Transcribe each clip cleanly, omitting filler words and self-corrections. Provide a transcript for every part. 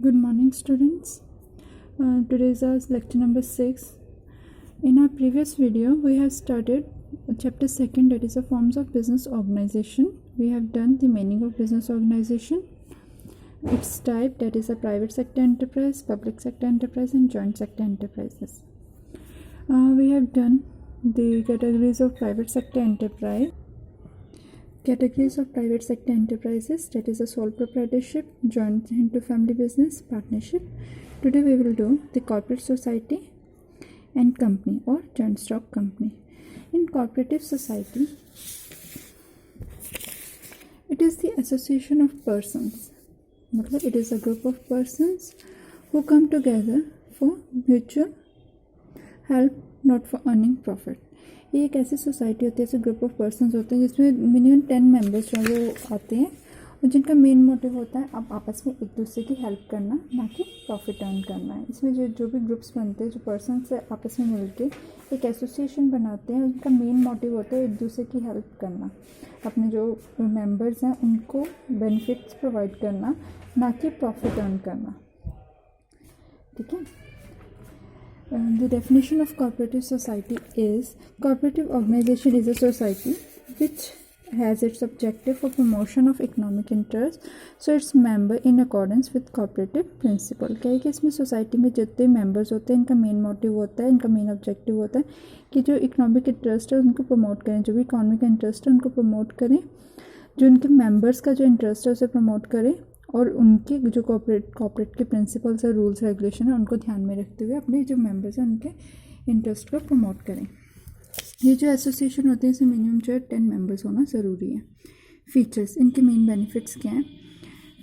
Good morning, students. Today is our lecture number 6. In our previous video, we have started chapter 2, that is the forms of business organization. We have done the meaning of business organization, its type, that is a private sector enterprise, public sector enterprise, and joint sector enterprises. We have done the categories of private sector enterprise. Categories of private sector enterprises, that is a sole proprietorship, joint into family business, partnership. Today we will do the corporate society and company or joint stock company. In cooperative society, it is the association of persons. It is a group of persons who come together for mutual help, not for earning profit. ये एक ऐसी society होती है, ऐसे group of persons होते हैं जिसमें minimum 10 members जो वो आते हैं और जिनका मेन मोटिव होता है अब आपस में एक दूसरे की हेल्प करना, ना कि प्रॉफिट अर्न करना है। इसमें जो भी ग्रुप्स बनते हैं, जो पर्सन्स आपस में मिलके एक एसोसिएशन बनाते हैं, उनका मेन मोटिव होता है एक दूसरे की हेल्प करना, अपने जो मेंबर्स हैं उनको बेनिफिट्स प्रोवाइड करना, ना कि प्रॉफिट अर्न करना। ठीक है। The definition of cooperative society is cooperative organization is a society which has its objective for promotion of economic interest, so its member in accordance with cooperative principle। क्या है कि इसमें सोसाइटी में जितने members होते हैं इनका मेन मोटिव होता है, इनका मेन ऑब्जेक्टिव होता है कि जो इकोनॉमिक इंटरेस्ट है उनको प्रमोट करें, जो भी इकोनॉमिक इंटरेस्ट है उनको प्रमोट करें, जो उनके मेंबर्स का जो इंटरेस्ट है उसे प्रमोट करें और उनके जो कॉर्पोरेट के प्रिंसिपल्स और रूल्स रेगुलेशन है उनको ध्यान में रखते हुए अपने जो मेंबर्स हैं उनके इंटरेस्ट को प्रमोट करें। ये जो एसोसिएशन होते हैं इसमें मिनिमम जो है 10 मेंबर्स होना ज़रूरी है। फीचर्स, इनके मेन बेनिफिट्स क्या हैं?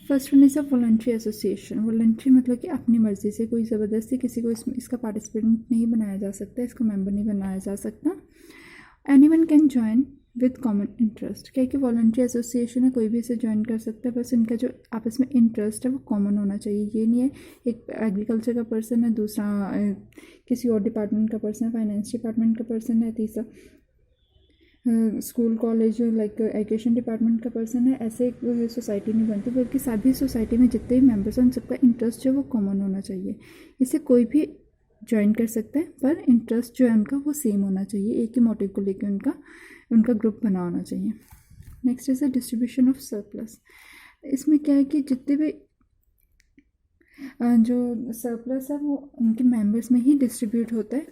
First one is a voluntary association. Voluntary मतलब कि अपनी मर्ज़ी से, कोई ज़बरदस्ती किसी को इसका पार्टिसिपेंट नहीं बनाया जा सकता, इसका मेंबर नहीं बनाया जा सकता। Anyone can join with common interest. क्या कि वॉलंटरी एसोसिएशन है, कोई भी इसे ज्वाइन कर सकता है, बस इनका जो आपस में इंटरेस्ट है वो कॉमन होना चाहिए। ये नहीं है एक एग्रीकल्चर का पर्सन है, दूसरा किसी और डिपार्टमेंट का पर्सन है, फाइनेंस डिपार्टमेंट का पर्सन है, तीसरा school college like education department का पर्सन है। ऐसे एक सोसाइटी नहीं बनती, बल्कि सभी सोसाइटी में जितने भी मेम्बर्स हैं उन सबका इंटरेस्ट जो है वो कॉमन होना चाहिए। इसे कोई भी ज्वाइन कर सकता है, पर इंटरेस्ट जो है उनका वो सेम होना चाहिए, एक ही मोटिव को लेकर उनका ग्रुप बना होना चाहिए। Next is the distribution of surplus. इसमें क्या है कि जितने भी जो सरप्लस है वो उनके मेंबर्स में ही डिस्ट्रीब्यूट होता है,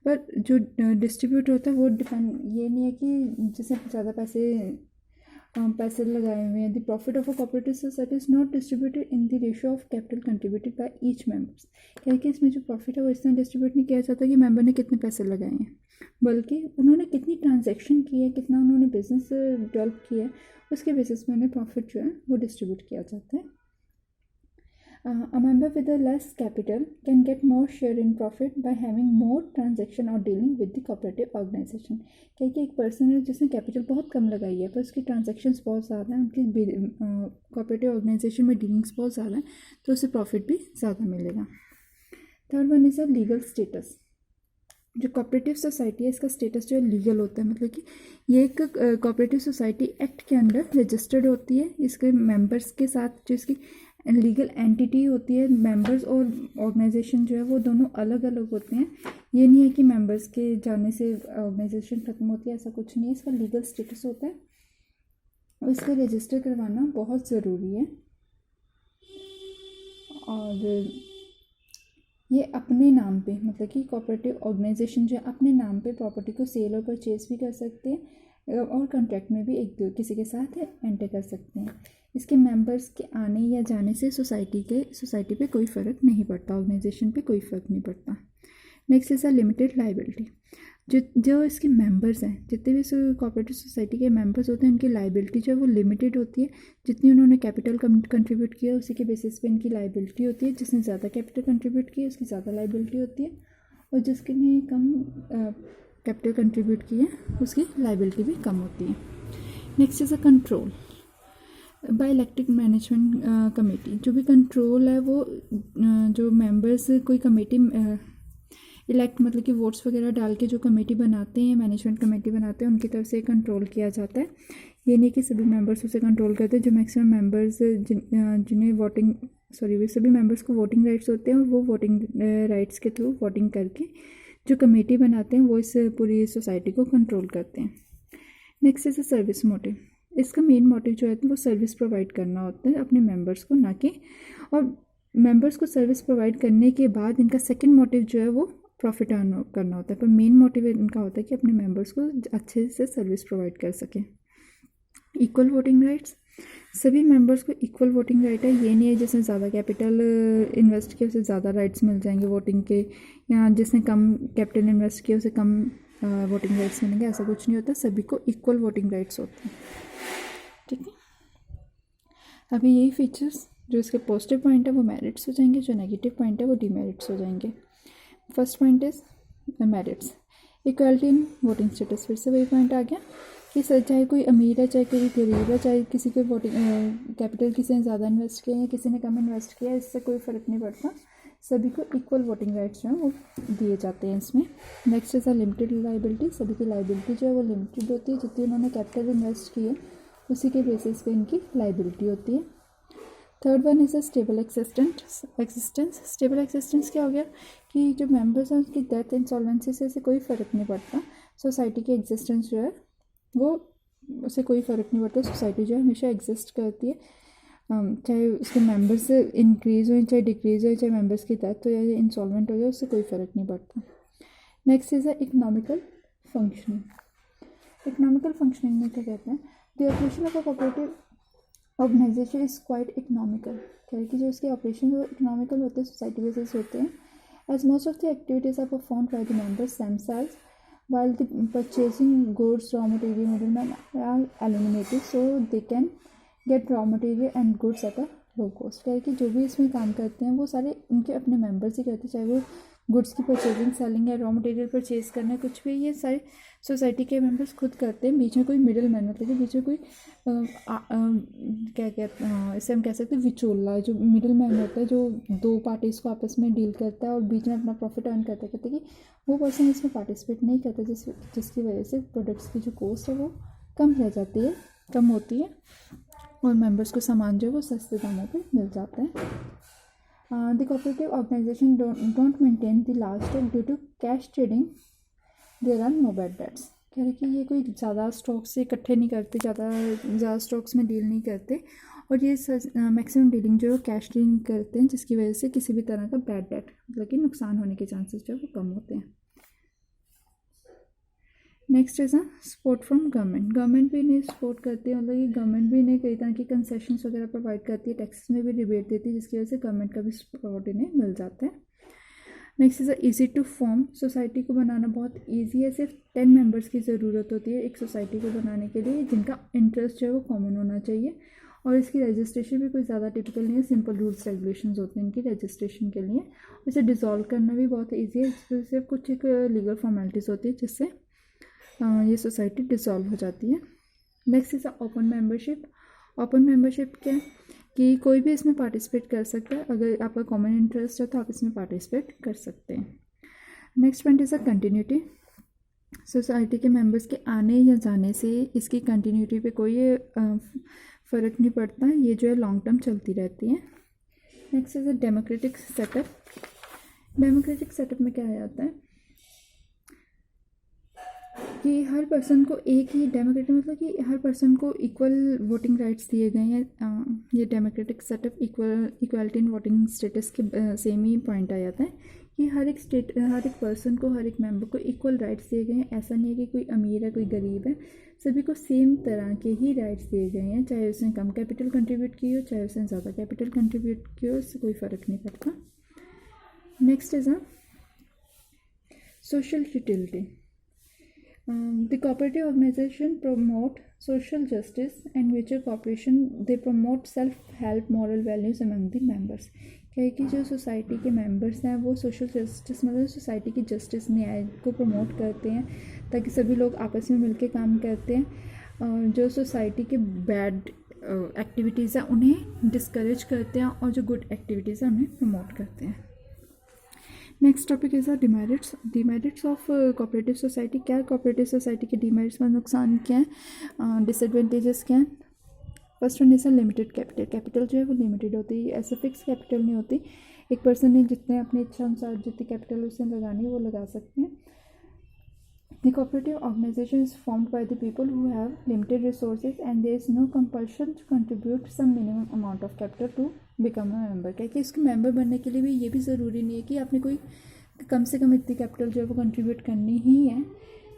पर जो डिस्ट्रीब्यूट होता है वो डिपेंड ये नहीं है कि जैसे ज़्यादा पैसे लगाए हुए हैं। The profit of a cooperative society is not distributed in the ratio of capital contributed by each members. क्या है कि इसमें जो प्रॉफिट है वो इस तरह डिस्ट्रीब्यूट नहीं किया जाता कि मेंबर ने कितने पैसे लगाए हैं, बल्कि उन्होंने कितनी ट्रांजैक्शन की है, कितना उन्होंने बिजनेस डेवलप किया है, उसके बेसिस में उन्हें प्रॉफिट जो है वो डिस्ट्रीब्यूट किया जाता है। A member with a less capital can get more share in profit by having more transaction or dealing with the cooperative organization। क्या कि एक पर्सन है जिसने कैपिटल बहुत कम लगाई है पर उसकी ट्रांजैक्शंस बहुत ज़्यादा हैं, उनकी कोऑपरेटिव ऑर्गेनाइजेशन में डीलिंग्स बहुत ज़्यादा हैं, तो उसे प्रॉफिट भी ज़्यादा मिलेगा। Third one is a legal status. जो कोऑपरेटिव सोसाइटी है इसका स्टेटस जो है लीगल होता है, मतलब कि ये एक कोऑपरेटिव सोसाइटी एक्ट के अंडर रजिस्टर्ड होती है। इसके मेंबर्स के साथ जो इसकी लीगल एंटिटी होती है, मेंबर्स और ऑर्गेनाइजेशन जो है वो दोनों अलग अलग होते हैं। ये नहीं है कि मेंबर्स के जाने से ऑर्गेनाइजेशन ख़त्म होती है, ऐसा कुछ नहीं है। इसका लीगल स्टेटस होता है और इसका रजिस्टर करवाना बहुत ज़रूरी है। और ये अपने नाम पे, मतलब कि कोऑपरेटिव ऑर्गेनाइजेशन जो है अपने नाम पे प्रॉपर्टी को सेल और परचेज भी कर सकते हैं और कॉन्ट्रैक्ट में भी एक किसी के साथ एंटर कर सकते हैं। इसके मेंबर्स के आने या जाने से सोसाइटी पे कोई फ़र्क नहीं पड़ता, ऑर्गेनाइजेशन पे कोई फ़र्क नहीं पड़ता। Next is a limited liability. जो इसके मेंबर्स हैं, जितने भी कोऑपरेटिव सोसाइटी के मेंबर्स होते हैं उनकी लाइबिलिटी जो है वो लिमिटेड होती है। जितनी उन्होंने कैपिटल कंट्रीब्यूट किया उसी के बेसिस पे इनकी लाइबिलिटी होती है। जिसने ज़्यादा कैपिटल कंट्रीब्यूट किया उसकी ज़्यादा लाइबिलिटी होती है, और जिसके ने कम कैपिटल कंट्रीब्यूट किया उसकी लाइबिलिटी भी कम होती है। Next is a control by elected management committee. जो भी कंट्रोल है वो जो मेंबर्स कोई कमेटी इलेक्ट मतलब कि वोट्स वगैरह डाल के जो कमेटी बनाते हैं, मैनेजमेंट कमेटी बनाते हैं, उनकी तरफ से कंट्रोल किया जाता है। ये नहीं कि सभी मेंबर्स उसे कंट्रोल करते हैं। जो मैक्सिमम मेंबर्स जिन्हें वोटिंग वे सभी मेंबर्स को वोटिंग राइट्स होते हैं और वो वोटिंग राइट्स के थ्रू वोटिंग करके जो कमेटी बनाते हैं वो इस पूरी सोसाइटी को कंट्रोल करते हैं। Next is a service motive. इसका मेन मोटिव जो है वो सर्विस प्रोवाइड करना होता है अपने मेंबर्स को, ना कि, और मेंबर्स को सर्विस प्रोवाइड करने के बाद इनका सेकंड मोटिव जो है वो प्रॉफिट अर्न करना होता है, पर मेन मोटिव इनका होता है कि अपने मेंबर्स को अच्छे से सर्विस प्रोवाइड कर सकें। इक्वल वोटिंग राइट्स, सभी मेंबर्स को इक्वल वोटिंग राइट है। ये नहीं है जिसने ज़्यादा कैपिटल इन्वेस्ट किया उसे ज़्यादा राइट्स मिल जाएंगे वोटिंग के, या जिसने कम कैपिटल इन्वेस्ट किया उसे कम वोटिंग राइट्स मिलेंगे, ऐसा कुछ नहीं होता। सभी को इक्वल वोटिंग राइट्स होते हैं, ठीक है। अभी यही फीचर्स जो इसके पॉजिटिव पॉइंट है वो मेरिट्स हो जाएंगे, जो नेगेटिव पॉइंट है वो डीमेरिट्स हो जाएंगे। First point is merits, equality in voting status. फिर से वही पॉइंट आ गया कि चाहे कोई अमीर है चाहे कोई गरीब है, चाहे किसी को वोटिंग कैपिटल किसी ने ज़्यादा इन्वेस्ट किया या किसी ने कम इन्वेस्ट किया, इससे कोई फ़र्क नहीं पड़ता, सभी को इक्वल वोटिंग राइट्स जो हैं वो दिए जाते हैं इसमें। Next is a limited liability, सभी की लाइबिलिटी जो है वो लिमिटेड होती है, जितनी उन्होंने कैपिटल इन्वेस्ट की है उसी के बेसिस पे इनकी लाइबिलिटी होती है। Third one is a stable existence. Stable existence क्या हो गया कि जो मेंबर्स हैं उनकी डेथ इंसॉल्वेंसी से इसे कोई फ़र्क नहीं पड़ता, सोसाइटी की एग्जिस्टेंस जो है वो उससे कोई फ़र्क नहीं पड़ता, सोसाइटी जो है हमेशा एग्जिस्ट करती है, चाहे उसके मेंबर्स इंक्रीज़ हो चाहे डिक्रीज़ हो, चाहे मेंबर्स की डेथ हो या इंसॉल्वेंट हो जाए, उससे कोई फ़र्क नहीं पड़ता। Next is a economical functioning. Economical functioning में क्या कहते हैं, the operation of a cooperative organisation is quite economical. क्या है कि जो इसके ऑपरेशन वो इकोनॉमिकल होते हैं, सोसाइटी बेसिस होते हैं, as most of the activities are performed by the members themselves while the purchasing goods, raw material, middlemen are eliminated so they can get raw material and goods at a low cost। क्या है कि जो भी इसमें काम करते हैं वो सारे उनके अपने मेंबर्स ही करते हैं, चाहे वो गुड्स की परचेजिंग, सेलिंग या रॉ मटेरियल परचेज करना, कुछ भी ये सारे सोसाइटी के मेंबर्स खुद करते हैं। बीच में कोई मिडिल मैन मतलब कि बीच में कोई क्या कहते हैं, इसे हम कह सकते हैं विचोला, जो मिडिल मैन होता है जो दो पार्टीज़ को आपस में डील करता है और बीच में अपना प्रॉफिट अर्न करता है, कहते हैं कि वो पर्सन इसमें पार्टिसिपेट नहीं करता, जिसकी वजह से प्रोडक्ट्स की जो कॉस्ट है वो कम रह जाती है, कम होती है, और मेंबर्स को सामान जो है वो सस्ते दामों पे मिल जाता है। The cooperative organization don't maintain the large stock due to cash trading. There are no bad debts। कह रहे कि ये कोई ज़्यादा स्टॉक्स से इकट्ठे नहीं करते, ज़्यादा स्टॉक्स में डील नहीं करते, और ये मैक्सिमम डीलिंग जो है कैश डीलिंग करते हैं, जिसकी वजह से किसी भी तरह का बैड डेट मतलब कि नुकसान होने के चांसेस जो है वो कम होते हैं। Next is support from government भी इन्हें सपोर्ट करती है, मतलब कि गवर्नमेंट भी इन्हें कई तरह की कंसेशंस वगैरह प्रोवाइड करती है, टैक्सेस में भी रिबेट देती है, जिसकी वजह से गवर्नमेंट का भी सपोर्ट इन्हें मिल जाता है। Next is easy to form, society को बनाना बहुत ईजी है, सिर्फ 10 मेंबर्स की ज़रूरत होती है एक सोसाइटी को बनाने के लिए, जिनका इंटरेस्ट जो है वो कॉमन होना चाहिए, और इसकी रजिस्ट्रेशन भी कोई ज़्यादा टिपिकल नहीं है, सिंपल रूल्स रेगुलेशंस होते हैं इनकी रजिस्ट्रेशन के लिए। इसे डिज़ोल्व करना भी बहुत ईजी है, सिर्फ कुछ एक लीगल फॉर्मेलिटीज़ होती है जिससे ये सोसाइटी डिसॉल्व हो जाती है। Next is open membership. Open membership क्या है कि कोई भी इसमें पार्टिसिपेट कर सकता है, अगर आपका कॉमन इंटरेस्ट है तो आप इसमें पार्टिसिपेट कर सकते हैं। Next point is a continuity. Society के मेंबर्स के आने या जाने से इसकी कंटिन्यूटी पे कोई फ़र्क नहीं पड़ता, ये जो है लॉन्ग टर्म चलती रहती है। Next is a democratic setup. Democratic setup में क्या आता है कि हर पर्सन को एक ही, डेमोक्रेटिक मतलब कि हर पर्सन को इक्वल वोटिंग राइट्स दिए गए हैं। ये democratic setup equality in voting status के सेम ही पॉइंट आ जाता है कि हर एक पर्सन को, हर एक मेंबर को इक्वल राइट्स दिए गए हैं। ऐसा नहीं है कि कोई अमीर है कोई गरीब है, सभी को सेम तरह के ही राइट्स दिए गए हैं, चाहे उसने कम कैपिटल कंट्रीब्यूट की हो चाहे उसने ज़्यादा कैपिटल कंट्रीब्यूट की हो, उससे कोई फ़र्क नहीं पड़ता। Next is social utility. The cooperative organization promote social justice and mutual cooperation. They promote self-help moral values among the members। क्या है कि जो सोसाइटी के मेंबर्स हैं वो सोशल जस्टिस मतलब सोसाइटी की जस्टिस न्याय को प्रमोट करते हैं, ताकि सभी लोग आपस में मिलकर काम करते हैं, जो सोसाइटी के बैड एक्टिविटीज़ हैं उन्हें डिस्करेज करते हैं, और जो गुड एक्टिविटीज़ हैं उन्हें प्रमोट करते हैं। Next topic is demerits. Demerits of cooperative society. क्या है कोऑपरेटिव सोसाइटी के डिमेरिट्स में नुकसान क्या है, डिसएडवांटेजेस क्या हैं। First one is a limited capital. Capital जो है वो लिमिटेड होती है, ऐसे फिक्स कैपिटल नहीं होती। एक पर्सन ने जितने अपनी इच्छा अनुसार जितनी कैपिटल उसे लगानी है वो लगा सकते हैं। The cooperative organization is formed by the people who have limited resources and there is no compulsion to contribute some minimum amount of capital to become a member। क्या कि इसके मेंबर बनने के लिए भी ये भी ज़रूरी नहीं है कि आपने कोई कम से कम इतनी कैपिटल जो है वो कंट्रीब्यूट करनी ही है।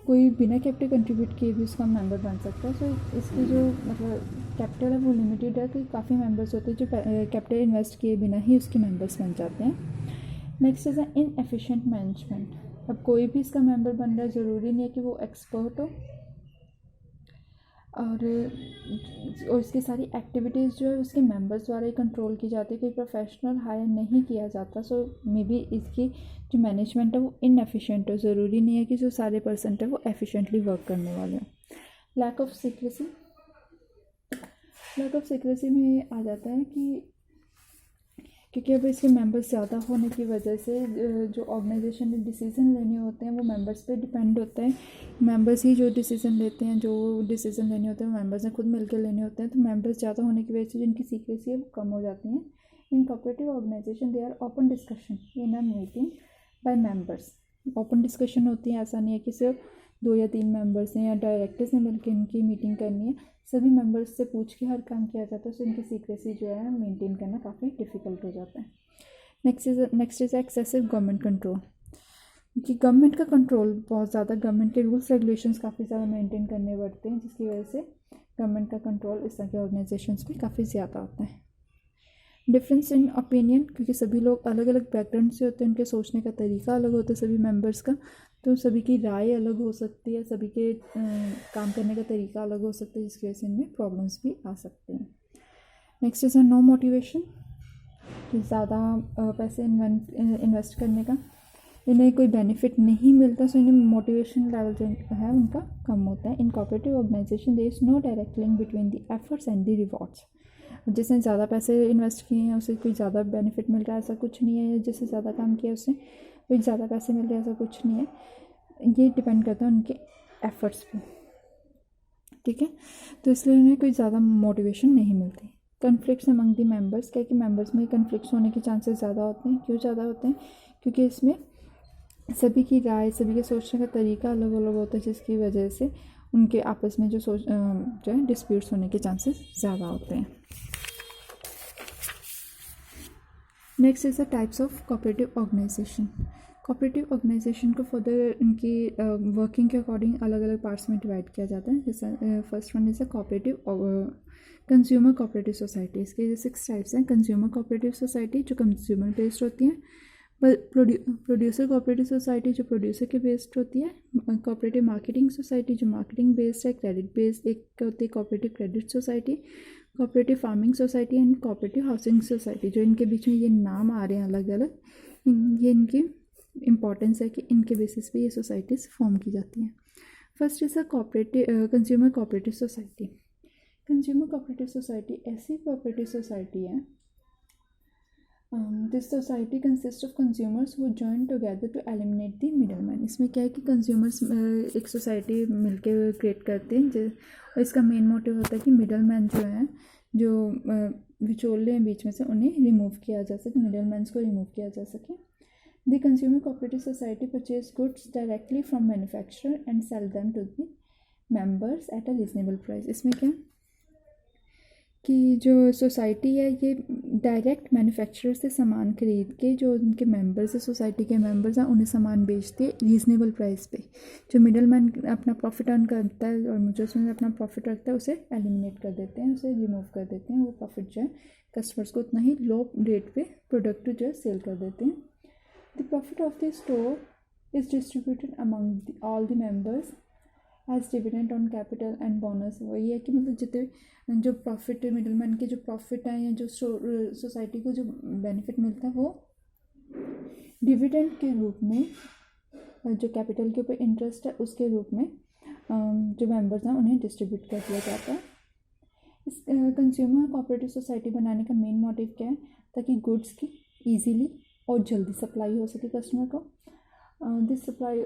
कोई बिना कैपिटल कंट्रीब्यूट किए भी उसका मेंबर बन सकता है। सो इसकी जो मतलब कैपिटल है वो लिमिटेड है कि काफ़ी मेंबर्स होते हैं जो कैपिटल इन्वेस्ट किए बिना ही उसके मेंबर्स बन जाते हैं। Next is inefficient management. अब कोई भी इसका मेंबर बन रहा है, ज़रूरी नहीं है कि वो एक्सपर्ट हो और इसकी सारी एक्टिविटीज़ जो है उसके मेंबर्स द्वारा ही कंट्रोल की जाती है, कोई प्रोफेशनल हायर नहीं किया जाता। सो मे बी इसकी जो मैनेजमेंट है वो इनएफिशिएंट हो, ज़रूरी नहीं है कि जो सारे पर्सन है वो एफिशिएंटली वर्क करने वाले हों। Lack of secrecy. Lack of secrecy में आ जाता है कि क्योंकि अब इसके मेंबर्स ज़्यादा होने की वजह से जो ऑर्गेनाइजेशन में डिसीज़न लेने होते हैं वो मेंबर्स पे डिपेंड होता है। मेंबर्स ही जो डिसीज़न लेते हैं, जो डिसीज़न लेने होते हैं वो मेंबर्स ने खुद मिलकर लेने होते हैं। तो मेंबर्स ज़्यादा होने की वजह से जिनकी सीक्रेसी है वो कम हो जाती हैं। In cooperative organisation they are open discussion in a meeting by members. Open discussion होती है, ऐसा नहीं है कि सिर्फ 2 या 3 मेंबर्स हैं या डायरेक्टर्स ने मिलकर इनकी मीटिंग करनी है। सभी मेंबर्स से पूछ के हर काम किया जाता है, तो इनकी सीक्रेसी जो है मेंटेन करना काफ़ी डिफ़िकल्ट हो जाता है। Next is excessive government control. कि गवर्नमेंट का कंट्रोल बहुत ज़्यादा, गवर्नमेंट के रूल्स रेगुलेशंस काफ़ी ज़्यादा मेंटेन करने पड़ते हैं, जिसकी वजह से गवर्नमेंट का कंट्रोल इस तरह के ऑर्गेनाइजेशंस में काफ़ी ज़्यादा होता है। डिफरेंस इन ओपिनियन, क्योंकि सभी लोग अलग अलग बैकग्राउंड से होते हैं, उनके सोचने का तरीका अलग होता है सभी मेंबर्स का, तो सभी की राय अलग हो सकती है, सभी के काम करने का तरीका अलग हो सकता है, जिसकी वजह से इनमें प्रॉब्लम्स भी आ सकते हैं। नेक्स्ट इज़ नो मोटिवेशन, कि ज़्यादा पैसे इन्वेस्ट करने का इन्हें कोई बेनिफिट नहीं मिलता, सो इन्हें मोटिवेशन लेवल जो है उनका कम होता है। In cooperative organisation there is no direct link between the efforts and the rewards. जिसने ज़्यादा पैसे इन्वेस्ट किए हैं उसे कोई ज़्यादा बेनिफिट मिल रहा है ऐसा कुछ नहीं है, जिससे ज़्यादा काम किया उससे कोई ज़्यादा पैसे मिल रहे हैं ऐसा कुछ नहीं है। ये डिपेंड करता है उनके एफर्ट्स पे, ठीक है। तो इसलिए उन्हें कोई ज़्यादा मोटिवेशन नहीं मिलती। कन्फ्लिक्ट्स अमंग दी मेंबर्स, क्या कि मेंबर्स में कन्फ्लिक्ट्स होने के चांसेस ज़्यादा होते हैं। क्यों ज़्यादा होते हैं? क्योंकि इसमें सभी की राय, सभी के सोचने का तरीका अलग अलग होता है, जिसकी वजह से उनके आपस में जो है डिस्प्यूट्स होने के चांसेस ज़्यादा होते हैं। Next is the types of cooperative organisation. Cooperative organisation को फर्दर इनकी वर्किंग के अकॉर्डिंग अलग अलग पार्ट्स में डिवाइड किया जाता है। जैसे first one is a cooperative consumer cooperative society. इसके 6 टाइप्स हैं। कंज्यूमर कोऑपरेटिव सोसाइटी जो कंज्यूमर बेस्ड होती है, प्रोड्यूसर कोऑपरेटिव सोसाइटी जो प्रोड्यूसर के बेस्ड होती है, कोऑपरेटिव मार्केटिंग सोसाइटी जो मार्केटिंग बेस्ड है, क्रेडिट बेस्ड एक होती है cooperative credit society, cooperative farming society and cooperative housing society. जो इनके बीच में ये नाम आ रहे हैं अलग अलग, ये इनकी इम्पॉर्टेंस है कि इनके बेसिस पे ये सोसाइटीज़ फॉर्म की जाती हैं। First is a cooperative consumer cooperative society. Consumer cooperative society ऐसी कोऑपरेटिव सोसाइटी है this society consist of consumers वो join together to eliminate the middle man. इसमें क्या है कि कंज्यूमर्स एक सोसाइटी मिलकर क्रिएट करते हैं, और इसका मेन मोटिव होता है कि मिडल मैन जो हैं, जो विचोले हैं बीच में से, उन्हें रिमूव किया जा सके, मिडल मैन्स को रिमूव किया जा सके। The consumer cooperative society purchase goods directly from manufacturer and sell them to the members at a reasonable price. इसमें क्या कि जो सोसाइटी है ये डायरेक्ट मैन्युफैक्चरर से सामान खरीद के जो उनके मेंबर्स है, सोसाइटी के मेंबर्स हैं, उन्हें सामान बेचते रीज़नेबल प्राइस पे। जो मिडल मैन अपना प्रॉफिट अर्न करता है और जो उसमें अपना प्रॉफिट रखता है उसे एलिमिनेट कर देते हैं, उसे रिमूव कर देते हैं। वो प्रॉफिट जो है कस्टमर्स को उतना ही लो रेट पे प्रोडक्ट जो है सेल कर देते हैं। The profit of the store is distributed among all the members as dividend on capital and bonus. वही है कि मतलब जितने जो प्रॉफिट मिडल मैन के जो प्रॉफिट है या जो सोसाइटी को जो बेनिफिट मिलता है वो डिविडेंड के रूप में, जो कैपिटल के ऊपर इंटरेस्ट है उसके रूप में जो मेंबर्स हैं उन्हें डिस्ट्रीब्यूट कर दिया जाता है। इस कंज्यूमर कोऑपरेटिव सोसाइटी बनाने का मेन मोटिव क्या है? ताकि गुड्स की ईजीली और जल्दी सप्लाई हो सके कस्टमर को। दिस सप्लाई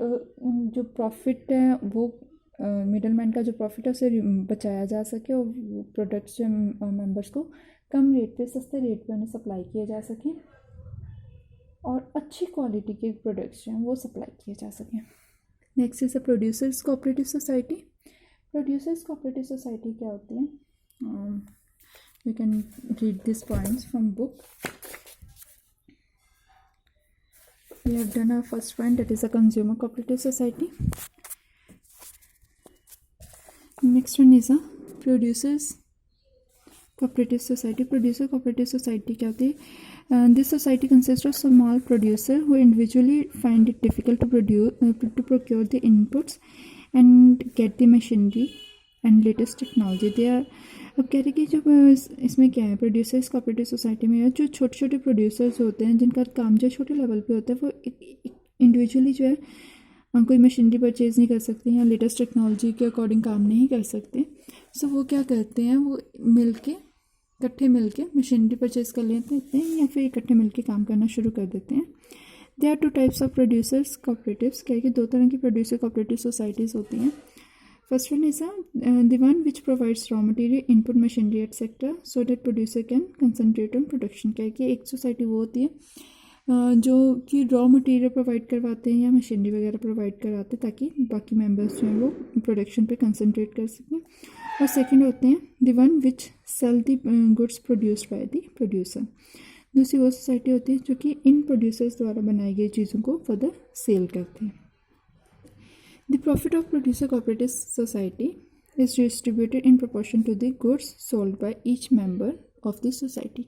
जो प्रॉफिट है वो मिडल का जो प्रॉफिट है उसे बचाया जा सके और प्रोडक्ट्स जो मेंबर्स को कम रेट पे, सस्ते रेट पे उन्हें सप्लाई किए जा सकें और अच्छी क्वालिटी के प्रोडक्ट्स जो हैं वो सप्लाई किए जा सकें। Next is a producers cooperative society. Producers cooperative society क्या होती है? We can read this points from book. We have done our first point, that is a consumer cooperative society. Next one is a producers cooperative society. Producer cooperative society क्या होती है? This society consists of small producer who individually find it difficult to procure the inputs and get the machinery and latest technology. They are, अब कह रहे कि जो इसमें क्या है, प्रोड्यूसर्स कोऑपरेटिव सोसाइटी में जो छोटे छोटे प्रोड्यूसर्स होते हैं जिनका काम जो छोटे लेवल पे होता है, वो इंडिविजुअली जो है कोई मशीनरी परचेज़ नहीं कर सकते या लेटेस्ट टेक्नोलॉजी के अकॉर्डिंग काम नहीं कर सकते। सो वो क्या करते हैं, वो इकट्ठे मिल के मशीनरी परचेज़ कर लेते हैं या फिर इकट्ठे मिल के काम करना शुरू कर देते हैं। They are 2 types of producers cooperatives. क्या है कि 2 तरह की प्रोड्यूसर कोऑपरेटिव सोसाइटीज़ होती हैं। First one is the one which provides raw material, input machinery etc. so that producer can concentrate on production। क्या है कि एक सोसाइटी वो होती है जो कि रॉ मटेरियल प्रोवाइड करवाते हैं या मशीनरी वगैरह प्रोवाइड करवाते हैं ताकि बाकी मेंबर्स जो हैं वो प्रोडक्शन पे कंसंट्रेट कर सकें। और सेकंड होते हैं the one which sell the goods produced by the producer. दूसरी वो सोसाइटी होती है जो कि इन प्रोड्यूसर्स द्वारा बनाई गई चीज़ों को फर्दर सेल करते हैं। The profit of producer cooperative society is distributed in proportion to the goods sold by each member of the society।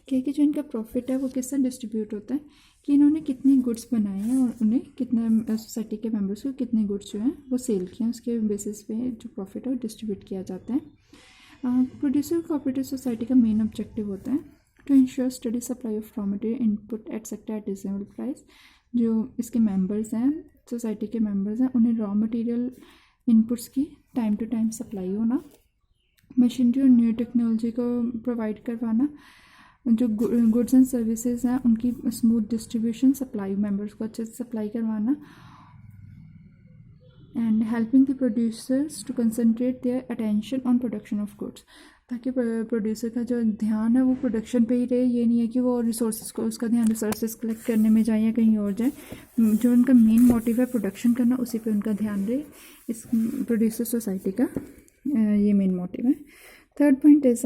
क्या कि जो इनका प्रॉफिट है वो किस तरह डिस्ट्रीब्यूट होता है कि इन्होंने कितनी गुड्स बनाए हैं और उन्हें कितना सोसाइटी के मेंबर्स को कितने गुड्स जो हैं वो सेल किए हैं, उसके बेसिस पे जो प्रॉफिट है वो डिस्ट्रीब्यूट किया जाता है। प्रोड्यूसर कोऑपरेटिव सोसाइटी का मेन ऑब्जेक्टिव होता है to ensure steady supply of raw material input etcetera at reasonable price. जो इसके मेंबर्स हैं, सोसाइटी के मेंबर्स हैं, उन्हें रॉ मटेरियल इनपुट्स की टाइम टू टाइम सप्लाई होना, मशीनरी और न्यू टेक्नोलॉजी को प्रोवाइड करवाना, जो गुड्स एंड सर्विसेज हैं उनकी स्मूथ डिस्ट्रीब्यूशन, सप्लाई मेंबर्स को अच्छे से सप्लाई करवाना, and helping the producers to concentrate their attention on production of goods. ताकि प्रोड्यूसर का जो ध्यान है वो प्रोडक्शन पे ही रहे, ये नहीं है कि वो रिसोर्सेज को, उसका ध्यान रिसोर्सेज कलेक्ट करने में जाए या कहीं और जाए। जो उनका मेन मोटिव है प्रोडक्शन करना, उसी पे उनका ध्यान रहे। इस प्रोड्यूसर सोसाइटी का ये मेन मोटिव है। Third point is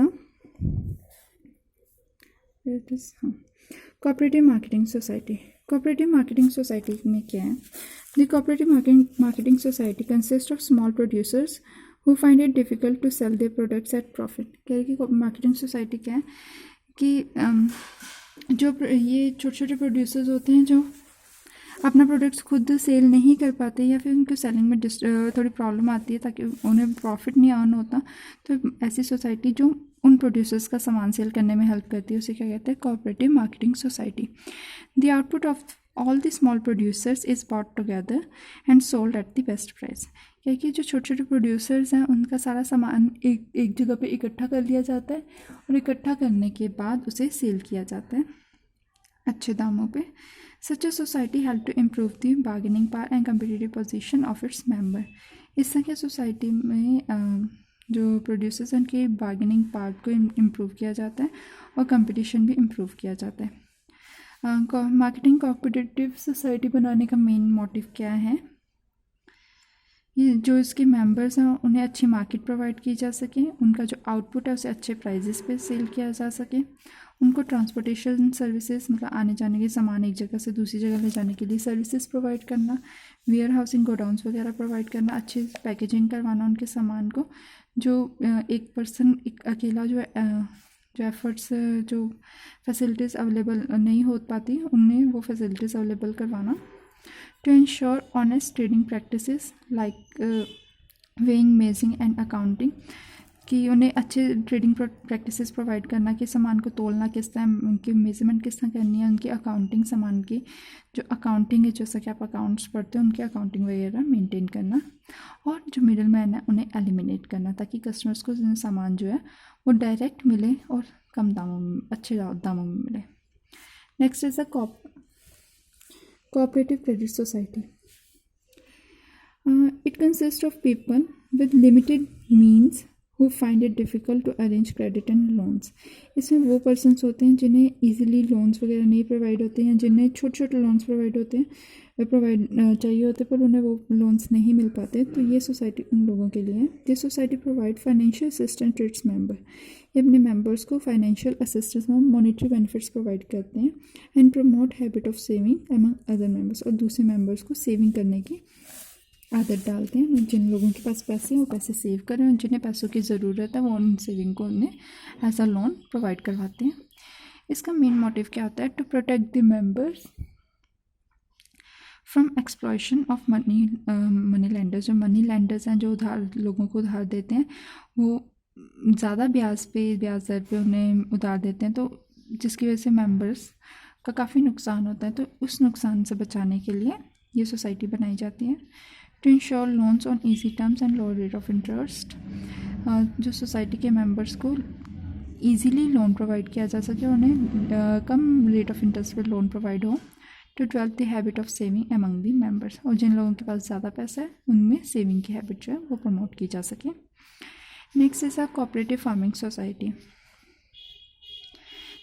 cooperative marketing society. Cooperative marketing society में क्या है? The cooperative marketing society consist of small producers who find it difficult to sell their products at profit। कह रही कि marketing society क्या है कि जो ये छोटे छोटे प्रोड्यूसर्स होते हैं जो अपना प्रोडक्ट्स खुद सेल नहीं कर पाते या फिर उनको सेलिंग में थोड़ी प्रॉब्लम आती है ताकि उन्हें प्रॉफिट नहीं अर्न होता, तो ऐसी सोसाइटी जो उन प्रोड्यूसर्स का सामान सेल करने में हेल्प करती है उसे क्या कहते हैं? Cooperative marketing society. The output of all the small producers is bought together and sold at the best price. क्या कि जो छोटे छोटे प्रोड्यूसर्स हैं उनका सारा सामान एक जगह पे इकट्ठा कर लिया जाता है और इकट्ठा करने के बाद उसे सेल किया जाता है अच्छे दामों पे। Such a society help to improve the bargaining power and competitive position of its member. इस तरह की सोसाइटी में जो प्रोड्यूसर्स हैं उनके बार्गेनिंग पावर को इम्प्रूव किया जाता है और कंपटीशन भी इम्प्रूव किया जाता है। मार्केटिंग कॉम्पिटिटिव सोसाइटी बनाने का मेन मोटिव क्या है? ये जो इसके मेंबर्स हैं उन्हें अच्छी मार्केट प्रोवाइड की जा सके, उनका जो आउटपुट है उसे अच्छे प्राइजेस पे सेल किया जा सके, उनको ट्रांसपोर्टेशन सर्विसेज मतलब आने जाने के सामान एक जगह से दूसरी जगह ले जाने के लिए सर्विसेज प्रोवाइड करना, वेयर हाउसिंग गोडाउन्स वगैरह प्रोवाइड करना, अच्छी पैकेजिंग करवाना उनके सामान को। जो एक पर्सन अकेला जो एफर्ट्स जो फैसिलिटीज़ अवेलेबल नहीं हो पाती उन्हें वो फैसिलिटीज़ अवेलेबल करवाना। To ensure honest trading practices like weighing, measuring and accounting, कि उन्हें अच्छे ट्रेडिंग प्रैक्टिसेस प्रोवाइड करना कि सामान को तोलना किस तरह, उनकी मेजरमेंट किस तरह करनी है, उनकी अकाउंटिंग, सामान की जो अकाउंटिंग है जैसा कि आप अकाउंट्स पढ़ते हैं उनकी अकाउंटिंग वगैरह मेंटेन करना, और जो मिडल मैन है उन्हें एलिमिनेट करना ताकि कस्टमर्स को सामान जो है वो डायरेक्ट मिले और कम दामों में, अच्छे दामों में मिले। Next is a cooperative credit society. It consists of people with limited means who find it difficult to arrange credit and loans. इसमें वो पर्सनस होते हैं जिन्हें ईजिली लोन्स वगैरह नहीं प्रोवाइड होते हैं, जिन्हें छोटे छोटे लोन्स प्रोवाइड होते हैं, प्रोवाइड चाहिए होते पर उन्हें वो लोन्स नहीं मिल पाते, तो ये सोसाइटी उन लोगों के लिए है. This society provide financial assistance to its member. ये अपने मेंबर्स को फाइनेंशियल असिस्टेंस में मॉनेटरी बेनिफिट्स प्रोवाइड करते हैं. And promote habit of saving among other members. और दूसरे मेंबर्स को सेविंग करने की आदत डालते हैं. जिन लोगों के पास पैसे हैं वो पैसे सेव करें, और जिन्हें पैसों की ज़रूरत है वो उन सेविंग को उन्हें एज अ लोन प्रोवाइड करवाते हैं. इसका मेन मोटिव क्या होता है? To protect the members from exploitation of money lenders. जो मनी लैंडर्स हैं, जो उधार लोगों को उधार देते हैं, वो ज़्यादा ब्याज दर पे उन्हें उधार देते हैं, तो जिसकी वजह से मेंबर्स का काफ़ी नुकसान होता है. तो उस नुकसान से बचाने के लिए ये सोसाइटी बनाई जाती है. To ensure loans on easy terms and low rate of interest. जो सोसाइटी के मेंबर्स को ईजीली लोन प्रोवाइड किया जा सके, उन्हें कम रेट ऑफ इंटरेस्ट पे लोन प्रोवाइड हो. To develop the habit of saving among the members. और जिन लोगों के पास ज़्यादा पैसा है उनमें सेविंग की हैबिट जो है वो प्रमोट की जा सके. Next is a cooperative farming society.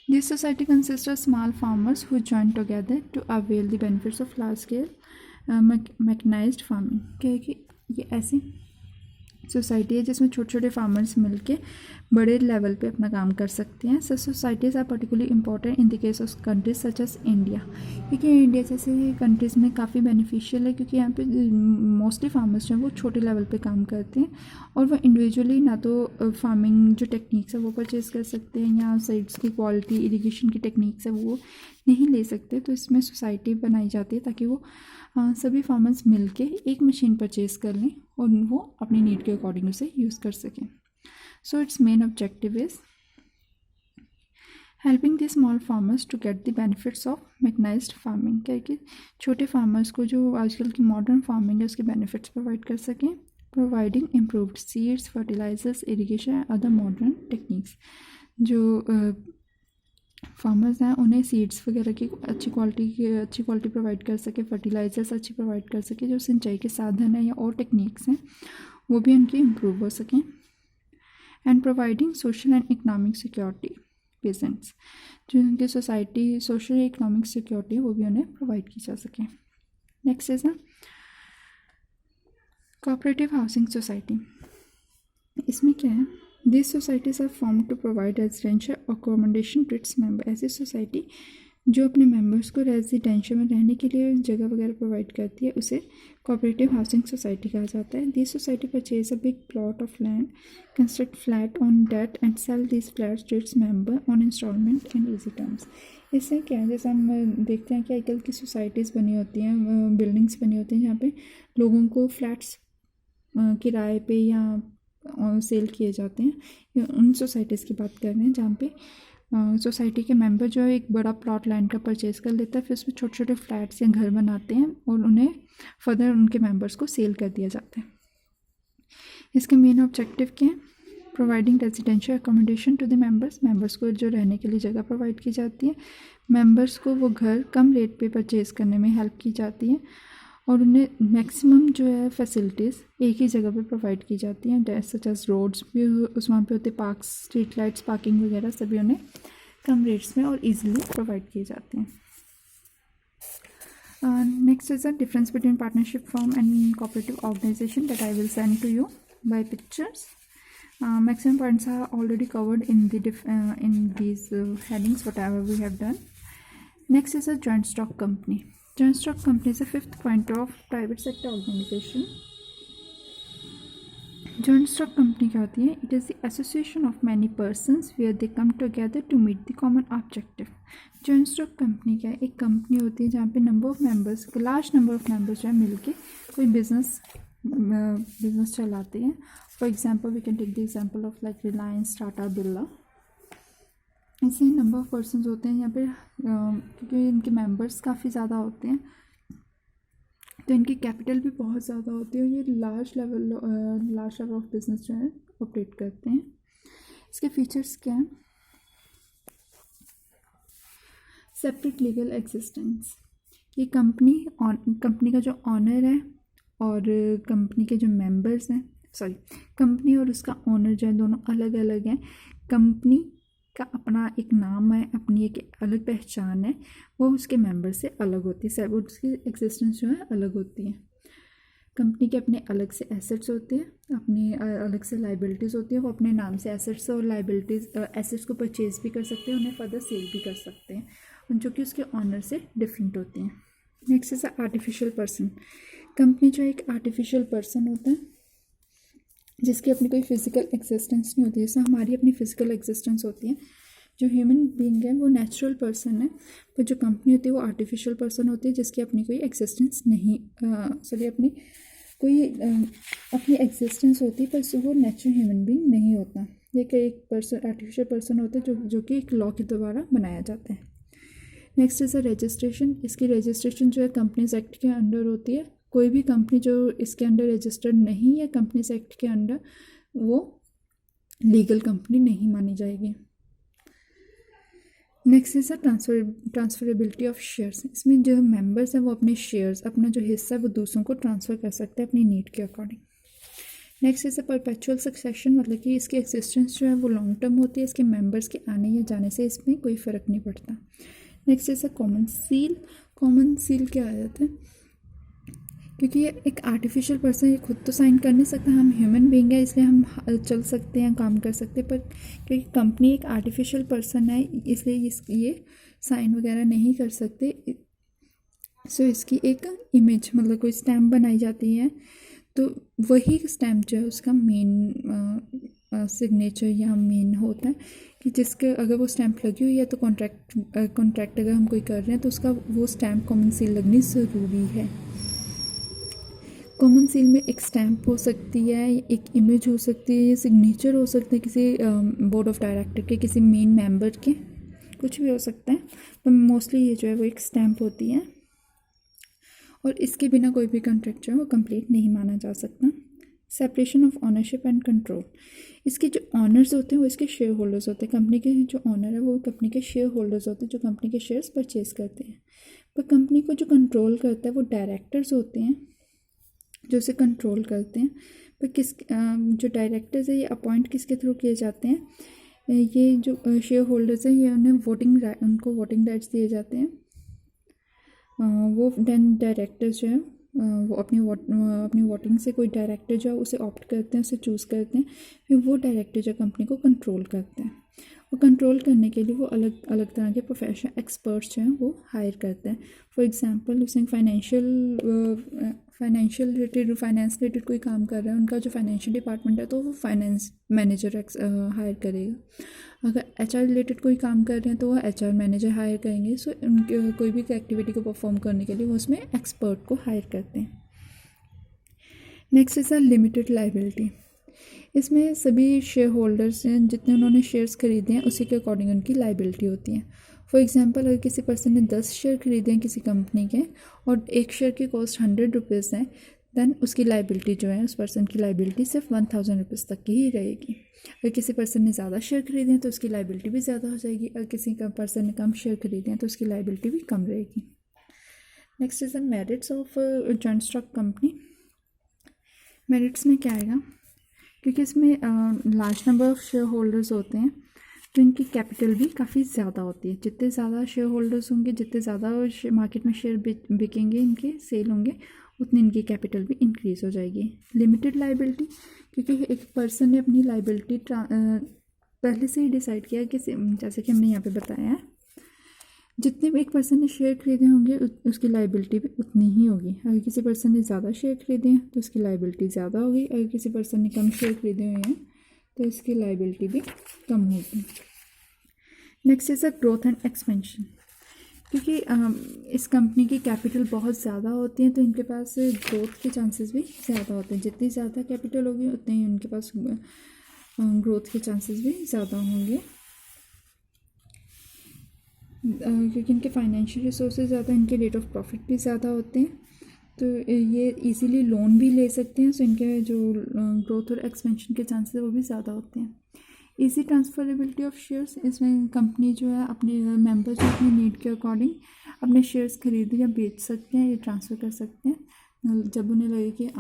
This society consists of small farmers who join together to avail the benefits of large-scale mechanized farming. क्या है कि ये ऐसी सोसाइटी है जिसमें छोटे छोटे फार्मर्स मिलके बड़े लेवल पे अपना काम कर सकते हैं. Such societies are particularly important in the case of countries such as India. क्योंकि इंडिया जैसे कंट्रीज़ में काफ़ी बेनिफिशियल है, क्योंकि यहाँ पे मोस्टली फार्मर्स जो हैं वो छोटे लेवल पे काम करते हैं, और वो इंडिविजुअली ना तो फार्मिंग जो टेक्निक्स है वो परचेज कर सकते हैं, या सीड्स की क्वालिटी, इरिगेशन की टेक्निक्स है वो नहीं ले सकते. तो इसमें सोसाइटी बनाई जाती है ताकि वो सभी फार्मर्स मिलके एक मशीन परचेज कर लें और वो अपनी नीड के अकॉर्डिंग उसे यूज़ कर सकें. So its main objective is helping the small farmers to get the benefits of mechanised farming. क्या है कि छोटे फार्मर्स को जो आजकल की मॉडर्न फार्मिंग है उसके बेनिफिट्स प्रोवाइड कर सकें. Providing improved seeds, fertilisers, irrigation and other modern techniques. जो फार्मर्स हैं उन्हें सीड्स वगैरह की अच्छी क्वालिटी प्रोवाइड कर सके, फर्टिलाइजर्स अच्छी प्रोवाइड कर सके, जो सिंचाई के साधन हैं या और टेक्निक्स हैं वो भी उनकी इम्प्रूव हो सकें. And providing social and economic security pageants. जो उनकी सोसाइटी सोशल इकोनॉमिक सिक्योरिटी है वो भी उन्हें प्रोवाइड की जा सके. Next is cooperative housing society. इसमें क्या है? This societies are form to provide residential accommodation to its member. ऐसी सोसाइटी जो अपने मेंबर्स को रेजिडेंशियल में रहने के लिए जगह वगैरह प्रोवाइड करती है उसे कोऑपरेटिव हाउसिंग सोसाइटी कहा जाता है. This society purchase a big plot of land, construct flat on that and sell this flats to its member on instalment and easy terms. इससे क्या है, जैसे हम देखते हैं कि आजकल की सोसाइटीज़ बनी होती हैं, बिल्डिंग्स बनी होती हैं जहाँ पे लोगों को फ्लैट्स किराए पे या सेल किए जाते हैं. उन सोसाइटीज़ की बात कर रहे हैं जहाँ पे सोसाइटी के मेंबर जो है एक बड़ा प्लॉट लैंड का परचेज कर लेता है, फिर उसमें छोटे छोटे फ्लैट्स या घर बनाते हैं और उन्हें फर्दर उनके मेंबर्स को सेल कर दिया जाता है. इसके मेन ऑब्जेक्टिव क्या है? Providing residential accommodation to the members को जो रहने के लिए जगह प्रोवाइड की जाती है. मेंबर्स को वो घर कम रेट पे परचेज़ करने में हेल्प की जाती है, और उन्हें मैक्सिमम जो है फैसिलिटीज़ एक ही जगह पे प्रोवाइड की जाती हैं, सच एज रोड्स भी उस वहाँ पे होते, पार्क्स, स्ट्रीट लाइट्स, पार्किंग वगैरह सभी उन्हें कम रेट्स में और इजीली प्रोवाइड किए जाते हैं. Next is the difference between partnership firm and cooperative organisation that I will send to you by pictures. Maximum points are already covered in these headings whatever we have done. Next is a joint stock company. Joint stock company is the fifth point of private sector organization. Joint stock company क्या होती है? It is the association of many persons where they come together to meet the common objective. Joint stock company क्या है? एक company होती है जहाँ पे लार्ज नंबर ऑफ मेंबर्स जो है मिलके कोई बिजनेस चलाते हैं. For example we can take the example of like Reliance, Tata, Birla. ऐसे नंबर ऑफ पर्सनस होते हैं यहाँ पे, क्योंकि इनके मेंबर्स काफ़ी ज़्यादा होते हैं तो इनकी कैपिटल भी बहुत ज़्यादा होती है, और ये लार्ज लेवल ऑफ बिजनेस जो है ऑपरेट करते हैं. इसके फीचर्स क्या हैं? Separate legal existence. ये कंपनी का जो ऑनर है और कंपनी के जो मेंबर्स हैं, कंपनी और उसका ओनर जो है दोनों अलग अलग हैं। कंपनी का अपना एक नाम है, अपनी एक अलग पहचान है, वो उसके मेंबर से अलग होती है, सब उसकी एग्जिस्टेंस जो है अलग होती है। कंपनी के अपने अलग से एसेट्स होते हैं, अपनी अलग से लाइबिलिटीज़ होती है। वो अपने नाम से एसेट्स और लाइबिलिटीज़, एसेट्स को परचेज भी कर सकते हैं, उन्हें फर्दर सेल भी कर सकते हैं, जो कि उसके ऑनर से डिफरेंट होती हैं। Next is artificial person. Company जो एक आर्टिफिशियल पर्सन होता है जिसकी अपनी कोई फिजिकल एग्जिस्टेंस नहीं होती, जैसे हमारी अपनी फिजिकल एग्जिस्टेंस होती है। जो ह्यूमन बीइंग है वो नेचुरल पर्सन है, पर जो कंपनी होती है वो आर्टिफिशियल पर्सन होती है जिसकी अपनी कोई एग्जिस्टेंस नहीं, अपनी एग्जिस्टेंस होती है, पर वो नेचुरल ह्यूमन बीइंग नहीं होता। ये कि एक पर्सन आर्टिफिशियल पर्सन होता है जो कि एक लॉ के द्वारा बनाया जाता है। Next is a registration. इसकी रजिस्ट्रेशन जो है कंपनीज एक्ट के अंडर होती है। कोई भी कंपनी जो इसके अंडर रजिस्टर्ड नहीं है कंपनीज एक्ट के अंडर, वो लीगल कंपनी नहीं मानी जाएगी। Next is a transferability of shares. इसमें जो मेंबर्स हैं वो अपने शेयर्स, अपना जो हिस्सा है वो दूसरों को ट्रांसफ़र कर सकते हैं अपनी नीड के according. Next is a perpetual succession, मतलब कि इसकी एक्जिस्टेंस जो है वो लॉन्ग टर्म होती है, इसके मेंबर्स के आने या जाने से इसमें कोई फ़र्क नहीं पड़ता। Next is a common seal. Common seal क्या आ जाता है, क्योंकि ये एक आर्टिफिशियल पर्सन, ये खुद तो साइन कर नहीं सकता, हम ह्यूमन बीइंग है इसलिए हम चल सकते हैं, काम कर सकते हैं, पर क्योंकि कंपनी एक आर्टिफिशियल पर्सन है इसलिए ये साइन वगैरह नहीं कर सकते। सो इसकी एक इमेज, मतलब कोई स्टैम्प बनाई जाती है, तो वही स्टैम्प जो है उसका मेन सिग्नेचर या मेन होता है, कि जिसके अगर वो स्टैम्प लगी हुई है तो कॉन्ट्रैक्ट अगर हम कोई कर रहे हैं तो उसका वो स्टैम्प कॉमन सील लगनी ज़रूरी है। कॉमन सील में एक स्टैम्प हो सकती है, एक इमेज हो सकती है, या सिग्नेचर हो सकता है किसी बोर्ड ऑफ डायरेक्टर के, किसी मेन मेंबर के, कुछ भी हो सकता है, पर मोस्टली ये जो है वो एक स्टैम्प होती है, और इसके बिना कोई भी कॉन्ट्रैक्ट जो है वो कंप्लीट नहीं माना जा सकता। Separation of ownership and control. इसके जो ऑनर्स होते हैं वो इसके शेयर होल्डर्स होते हैं। कंपनी के जो ऑनर है वो कंपनी के शेयर होल्डर्स होते हैं जो कंपनी के शेयर्स परचेज करते हैं। पर कंपनी को जो कंट्रोल करता है वो डायरेक्टर्स होते हैं जो उसे कंट्रोल करते हैं। पर जो डायरेक्टर्स है ये अपॉइंट किसके थ्रू किए जाते हैं, ये जो शेयर होल्डर्स हैं ये उनको वोटिंग राइट्स दिए जाते हैं। वो डायरेक्टर्स जो है वो अपनी वोटिंग से कोई डायरेक्टर जो है उसे ऑप्ट करते हैं, उसे चूज़ करते हैं, फिर वो डायरेक्टर जो कंपनी को कंट्रोल करते हैं। और कंट्रोल करने के लिए वो अलग अलग तरह के प्रोफेशनल एक्सपर्ट्स जो हैं वो हायर करते हैं। फॉर एग्जांपल उसने फाइनेंस रिलेटेड कोई काम कर रहा है, उनका जो फाइनेंशियल डिपार्टमेंट है तो वो फाइनेंस मैनेजर हायर करेगा। अगर HR रिलेटेड कोई काम कर रहे हैं तो वो HR मैनेजर हायर करेंगे। सो उनके कोई भी एक्टिविटी को परफॉर्म करने के लिए वो उसमें एक्सपर्ट को हायर करते हैं। Next is a limited liability. इसमें सभी शेयर होल्डर्स हैं जितने उन्होंने शेयर्स खरीदे हैं उसी के अकॉर्डिंग उनकी लाइबिलिटी होती है। फॉर एग्जांपल अगर किसी पर्सन ने 10 शेयर खरीदे हैं किसी कंपनी के और एक शेयर की कॉस्ट 100 रुपीज़ है, देन उसकी लाइबिलिटी जो है उस पर्सन की लाइबिलिटी सिर्फ 1000 रुपीज़ तक की ही रहेगी। अगर किसी पर्सन ने ज़्यादा शेयर खरीदे हैं तो उसकी लाइबिलिटी भी ज़्यादा हो जाएगी, अगर किसी का पर्सन ने कम शेयर खरीदे हैं तो उसकी लाइबिलिटी भी कम रहेगी। Next is the merits of joint stock company. Merits में क्या आएगा, क्योंकि इसमें large number of share holders होते हैं तो इनकी कैपिटल भी काफ़ी ज़्यादा होती है। जितने ज़्यादा शेयर होल्डर्स होंगे, जितने ज़्यादा मार्केट में शेयर बिकेंगे, इनके सेल होंगे, उतनी इनकी कैपिटल भी इंक्रीज़ हो जाएगी। लिमिटेड लाइबिलिटी, क्योंकि एक पर्सन ने अपनी लाइबिलिटी पहले से ही डिसाइड किया कि जैसे कि हमने यहाँ पे बताया है, जितने भी एक पर्सन ने शेयर खरीदे होंगे उसकी लाइबिलिटी भी उतनी ही होगी। अगर किसी पर्सन ने ज़्यादा शेयर खरीदे हैं तो उसकी लाइबिलिटी ज़्यादा होगी, अगर किसी पर्सन ने कम शेयर खरीदे हुए हैं तो इसकी लाइबिलिटी भी कम होगी। Next is a growth and expansion. क्योंकि इस कंपनी की कैपिटल बहुत ज़्यादा होती है तो इनके पास ग्रोथ के चांसेस भी ज़्यादा होते हैं। जितनी ज़्यादा कैपिटल होगी उतने ही उनके पास ग्रोथ के चांसेस भी ज़्यादा होंगे, क्योंकि इनके फाइनेंशियल रिसोर्सेज ज़्यादा, इनके रेट ऑफ प्रॉफिट भी ज़्यादा होते हैं, तो ये इजीली लोन भी ले सकते हैं। सो इनके जो ग्रोथ और एक्सपेंशन के चांसेस है वो भी ज़्यादा होते हैं। Easy transferability of shares. इसमें कंपनी जो है अपने मेंबर्स जो अपनी नीड के अकॉर्डिंग अपने शेयर्स खरीद या बेच सकते हैं या ट्रांसफ़र कर सकते हैं। जब उन्हें लगे कि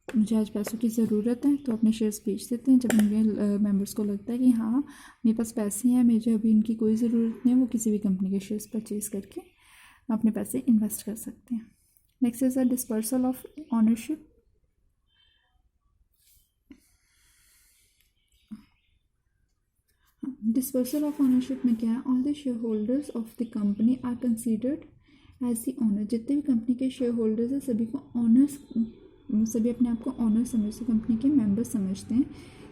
मुझे आज पैसों की ज़रूरत है तो अपने शेयर्स बेच देते हैं। जब उनके मेंबर्स को लगता है कि हाँ मेरे पास पैसे हैं, मुझे अभी इनकी कोई ज़रूरत नहीं है, वो किसी भी कंपनी के शेयर्स परचेज करके अपने पैसे इन्वेस्ट कर सकते हैं। Next is a dispersal of ownership. Dispersal of ownership में क्या है, all the shareholders of the company are considered as the owner. जितने भी कंपनी के शेयर होल्डर्स हैं सभी को ऑनर्स, सभी अपने आप को ऑनर समझते, कंपनी के मेंबर समझते हैं।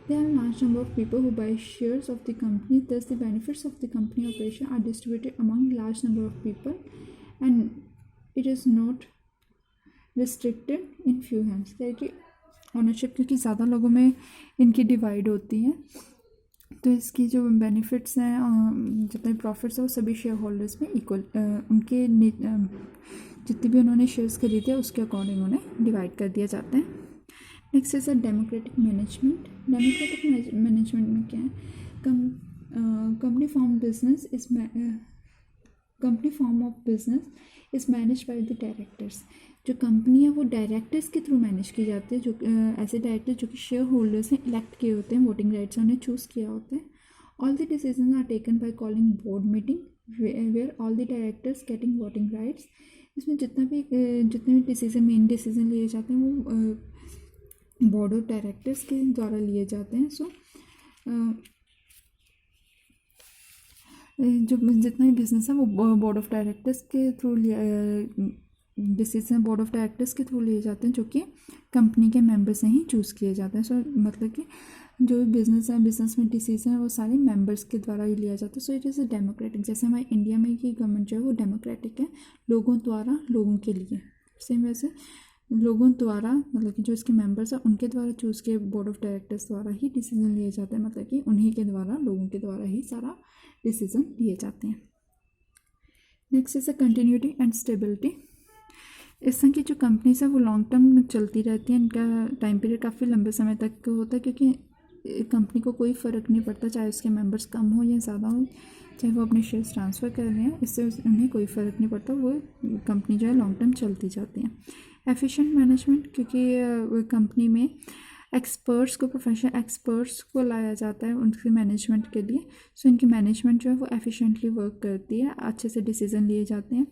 There are large number of people who buy shares of the company, thus the benefits of the company operation are distributed among large number of people and it is not restricted in few hands। क्योंकि ownership क्योंकि ज़्यादा लोगों में इनकी divide होती है, तो इसकी जो बेनिफिट्स हैं, जितने प्रॉफिट्स हैं वो सभी शेयर होल्डर्स में इक्वल, उनके जितने भी उन्होंने शेयर्स खरीदे उसके अकॉर्डिंग उन्हें डिवाइड कर दिया जाता है। Next is a democratic management. Democratic management में क्या है, company form business is company form of business is manage by the directors. जो कंपनी है वो डायरेक्टर्स के थ्रू मैनेज की जाती है, जो ऐसे डायरेक्टर्स जो कि शेयर होल्डर्स ने इलेक्ट किए होते हैं, वोटिंग राइट्स उन्हें चूज़ किया होता है। All the decision are taken by calling board meeting where all the directors getting voting rights. इसमें जितने भी डिसीजन, मेन डिसीजन लिए जाते हैं वो बोर्ड ऑफ डायरेक्टर्स के द्वारा लिए जाते हैं। सो जो जितना भी बिजनेस है वो बोर्ड ऑफ डायरेक्टर्स के through decision board of directors के थ्रू लिए जाते हैं, जो कि कंपनी के मेंबर से ही चूज़ किए जाते हैं। सो मतलब कि जो भी बिजनेस है, बिजनेस में डिसीजन है वो सारे मेंबर्स के द्वारा ही लिया जाता है। So it is a democratic. जैसे हमारे इंडिया में की गवर्नमेंट जो है वो डेमोक्रेटिक है, लोगों द्वारा लोगों के लिए। सेम वैसे लोगों द्वारा मतलब कि जो इसके मेंबर्स हैं उनके द्वारा चूज़ किए बोर्ड ऑफ डायरेक्टर्स द्वारा ही डिसीजन लिए जाते हैं, मतलब कि उन्हीं के द्वारा, लोगों के द्वारा ही सारा डिसीजन लिए जाते हैं। Next is a continuity and stability. इस तरह की जो कंपनीज है वो लॉन्ग टर्म चलती रहती हैं, इनका टाइम पीरियड काफ़ी लंबे समय तक होता है, क्योंकि कंपनी को कोई फ़र्क नहीं पड़ता चाहे उसके मेंबर्स कम हो या ज़्यादा हो, चाहे वो अपने शेयर्स ट्रांसफ़र कर रहे हैं, इससे उन्हें कोई फ़र्क नहीं पड़ता, वो कंपनी जो है लॉन्ग टर्म चलती जाती है। एफिशिएंट मैनेजमेंट, क्योंकि कंपनी में एक्सपर्ट्स को, प्रोफेशनल एक्सपर्ट्स को लाया जाता है उनकी मैनेजमेंट के लिए। सो इनकी मैनेजमेंट जो है वो एफिशिएंटली वर्क करती है, अच्छे से डिसीजन लिए जाते हैं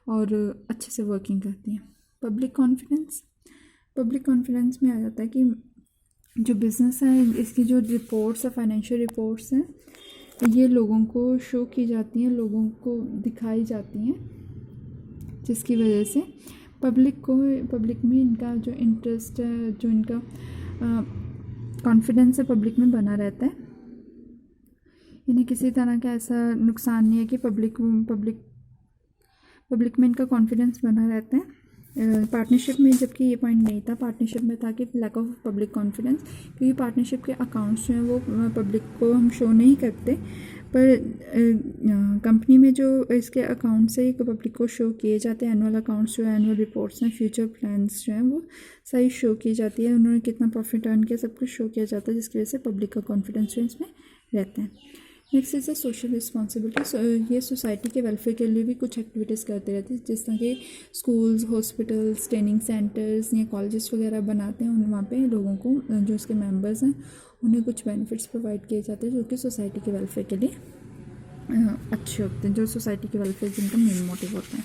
और अच्छे से वर्किंग करती है। पब्लिक कॉन्फिडेंस, पब्लिक कॉन्फिडेंस में आ जाता है कि जो बिज़नेस है इसकी जो रिपोर्ट्स है, फाइनेंशियल रिपोर्ट्स हैं, ये लोगों को शो की जाती हैं, लोगों को दिखाई जाती हैं, जिसकी वजह से पब्लिक में इनका जो इंटरेस्ट है, जो इनका कॉन्फिडेंस है पब्लिक में बना रहता है। इन्हें किसी तरह का ऐसा नुकसान नहीं है कि पब्लिक में इनका कॉन्फिडेंस बना रहता है। पार्टनरशिप में जबकि ये पॉइंट नहीं था, पार्टनरशिप में था कि लैक ऑफ पब्लिक कॉन्फिडेंस, क्योंकि पार्टनरशिप के अकाउंट्स जो हैं वो पब्लिक को हम शो नहीं करते, पर कंपनी में जो इसके अकाउंट्स है पब्लिक को शो किए जाते हैं। एनुअल अकाउंट्स जो है, एनुअल रिपोर्ट्स हैं, फ्यूचर प्लान्स जो हैं वो सही शो की जाती है, उन्होंने कितना प्रॉफिट अर्न किया सब कुछ शो किया जाता है, जिसकी वजह से पब्लिक का कॉन्फिडेंस जो इसमें रहता है। Next is a social responsibility. ये सोसाइटी के वेलफेयर के लिए भी कुछ एक्टिविटीज़ करते रहते हैं, जिस तरह के स्कूल्स, हॉस्पिटल्स, ट्रेनिंग सेंटर्स या कॉलेजेस वगैरह बनाते हैं, वहाँ पे लोगों को, जो उसके मेंबर्स हैं, उन्हें कुछ बेनिफिट्स प्रोवाइड किए जाते हैं जो कि सोसाइटी के वेलफेयर के लिए अच्छे होते हैं, जो सोसाइटी के वेलफेयर जिनका मेन मोटिव होता है।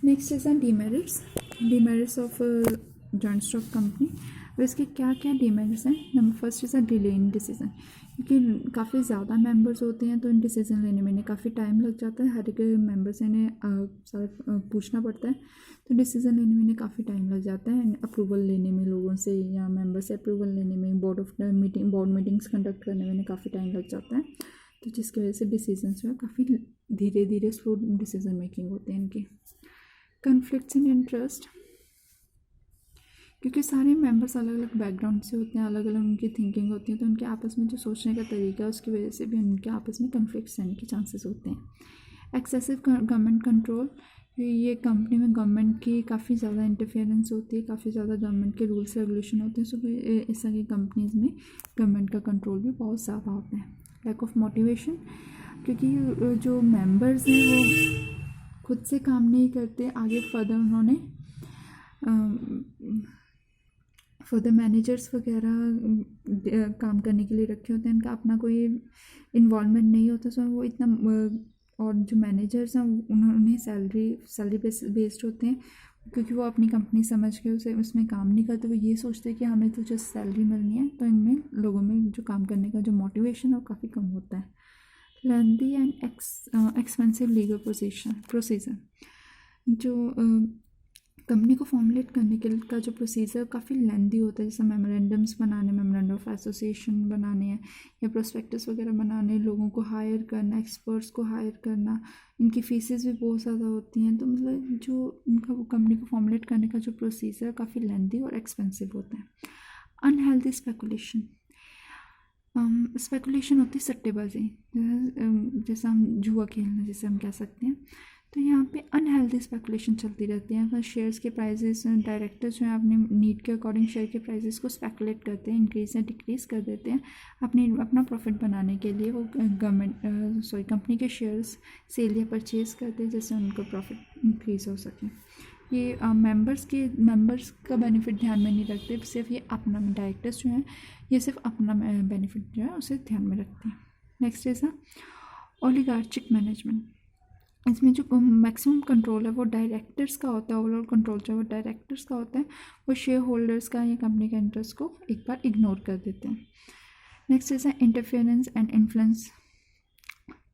Next is demerits of joint stock company. और इसके क्या क्या डीमेरिट्स हैं। Number first is a delay in decision, क्योंकि काफ़ी ज़्यादा मेंबर्स होते हैं तो इन डिसीजन लेने में काफ़ी टाइम लग जाता है, हर एक मेंबर से इन्हें सारा पूछना पड़ता है, तो डिसीजन लेने में काफ़ी टाइम लग जाता है, अप्रूवल लेने में लोगों से या मेंबर से अप्रूवल लेने में, बोर्ड मीटिंग्स कंडक्ट करने में काफ़ी टाइम लग जाता है, तो जिसकी वजह से डिसीजन जो है काफ़ी धीरे धीरे स्लो डिसीजन मेकिंग होते हैं इनकी। कन्फ्लिक्ट्स इन इंटरेस्ट, क्योंकि सारे मेंबर्स अलग अलग बैकग्राउंड से होते हैं, अलग अलग उनकी थिंकिंग होती है, तो उनके आपस में जो सोचने का तरीका है उसकी वजह से भी उनके आपस में कन्फ्लिक्ट्स आने के चांसेस होते हैं। एक्सेसिव गवर्नमेंट कंट्रोल, ये कंपनी में गवर्नमेंट की काफ़ी ज़्यादा इंटरफेरेंस होती है, काफ़ी ज़्यादा गवर्नमेंट के रूल्स रेगुलेशन होते हैं, सो इस तरह की कंपनीज़ में गवर्नमेंट का कंट्रोल भी बहुत ज़्यादा होता है। लैक ऑफ मोटिवेशन, क्योंकि जो मेंबर्स हैं वो खुद से काम नहीं करते, आगे फर्दर उन्होंने फॉर द मैनेजर्स वगैरह काम करने के लिए रखे होते हैं, इनका अपना कोई इन्वॉल्वमेंट नहीं होता, सो वो इतना और जो मैनेजर्स हैं उन्हें सैलरी बेस्ड होते हैं, क्योंकि वो अपनी कंपनी समझ के उसमें काम नहीं करते, वो ये सोचते हैं कि हमें तो जस्ट सैलरी मिलनी है, तो इनमें लोगों में जो काम करने का जो मोटिवेशन है वो काफ़ी कम होता है। लेंदी एंड एक्सपेंसिव लीगल प्रोसीजर, जो कंपनी को फॉर्मुलेट करने के का जो प्रोसीजर काफ़ी लेंदी होता है, जैसे मेमोरेंडम्स बनाने, मेमोरेंडम ऑफ एसोसिएशन बनाने हैं, या प्रोस्पेक्टस वगैरह बनाने, लोगों को हायर करना, एक्सपर्ट्स को हायर करना, इनकी फीसेस भी बहुत ज़्यादा होती हैं। तो मतलब जो इनका कंपनी को फॉर्मुलेट करने का जो प्रोसीजर काफ़ी लेंदी और एक्सपेंसिव होता है। अनहेल्दी स्पेकुलेशन, स्पेकुलेशन होती है सट्टेबाजी, जैसे हम जुआ खेलना जैसे हम कह सकते हैं। तो यहाँ पे अनहेल्दी स्पेकुलेशन चलती रहती है। फिर शेयर्स के प्राइसेस, डायरेक्टर्स जो हैं अपने नीड के अकॉर्डिंग शेयर के प्राइसेस को स्पेकुलेट करते हैं, इंक्रीज या डिक्रीज़ कर देते हैं अपना प्रॉफिट बनाने के लिए। वो कंपनी के शेयर्स सेल या परचेज़ करते हैं, जिससे उनको प्रॉफिट इंक्रीज़ हो सके। ये मेंबर्स का बेनिफिट ध्यान में नहीं रखते, सिर्फ ये अपना, डायरेक्टर्स जो हैं ये सिर्फ अपना बेनिफिट जो है उसे ध्यान में रखते हैं। नेक्स्ट है ओलिगार्चिक मैनेजमेंट, इसमें जो मैक्सिमम कंट्रोल है वो डायरेक्टर्स का होता है, ओवरऑल कंट्रोल जो है वो डायरेक्टर्स का होता है, वो शेयर होल्डर्स का या कंपनी के इंटरेस्ट को एक बार इग्नोर कर देते हैं। Next is interference and influence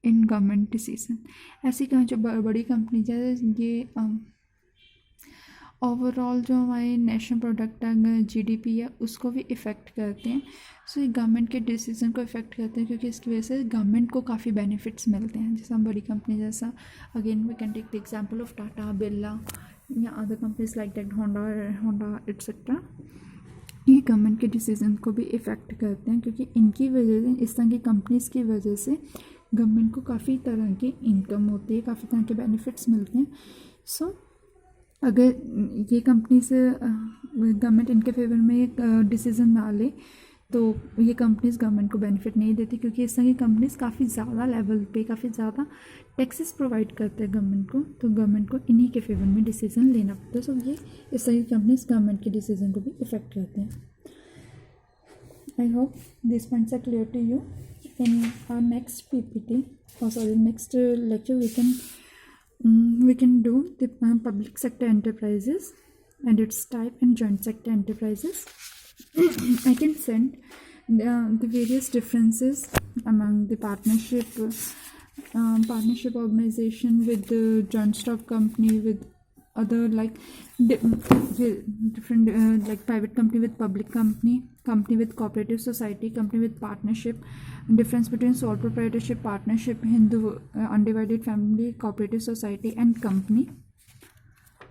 in government decision, ऐसी जो बड़ी कंपनी है ये ओवरऑल जो हमारे नेशनल प्रोडक्ट है, जीडीपी है, उसको भी इफ़ेक्ट करते हैं। सो ये गवर्नमेंट के डिसीजन को इफ़ेक्ट करते हैं, क्योंकि इसकी वजह से गवर्नमेंट को काफ़ी बेनिफिट्स मिलते हैं। जैसे हम बड़ी कंपनी जैसा again we can take the example of Tata, Birla या other companies like that, Honda etcetera, ये गवर्नमेंट के डिसीजन को भी इफ़ेक्ट करते हैं, क्योंकि इनकी वजह से, इस तरह की कंपनीज़ की वजह से गवर्नमेंट को काफ़ी तरह की इनकम होती है, काफ़ी तरह के बेनिफिट्स मिलते हैं। सो अगर ये कंपनी से गवर्नमेंट इनके फेवर में एक डिसीज़न ना ले, तो ये कंपनीज गवर्नमेंट को बेनिफिट नहीं देती, क्योंकि इस तरह की कंपनीज काफ़ी ज़्यादा लेवल पे काफ़ी ज़्यादा टैक्सेस प्रोवाइड करते हैं गवर्नमेंट को, तो गवर्नमेंट को इन्हीं के फेवर में डिसीज़न लेना पड़ता है। सो ये इस तरह की कंपनीज गवर्नमेंट के डिसीज़न को भी इफ़ेक्ट करते हैं। I hope this points are clear to you. In our next PPT next lecture we can do the public sector enterprises and its type and joint sector enterprises. I can send the various differences among the partnership organization with the joint stock company, with other like different like private company with public company, company with cooperative society, company with partnership, difference between sole proprietorship, partnership, Hindu undivided family, cooperative society and company.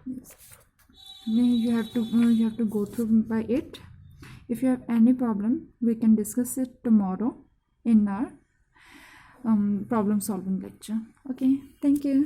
Yes. You have to go through by it. If you have any problem, we can discuss it tomorrow in our problem solving lecture. Okay, thank you.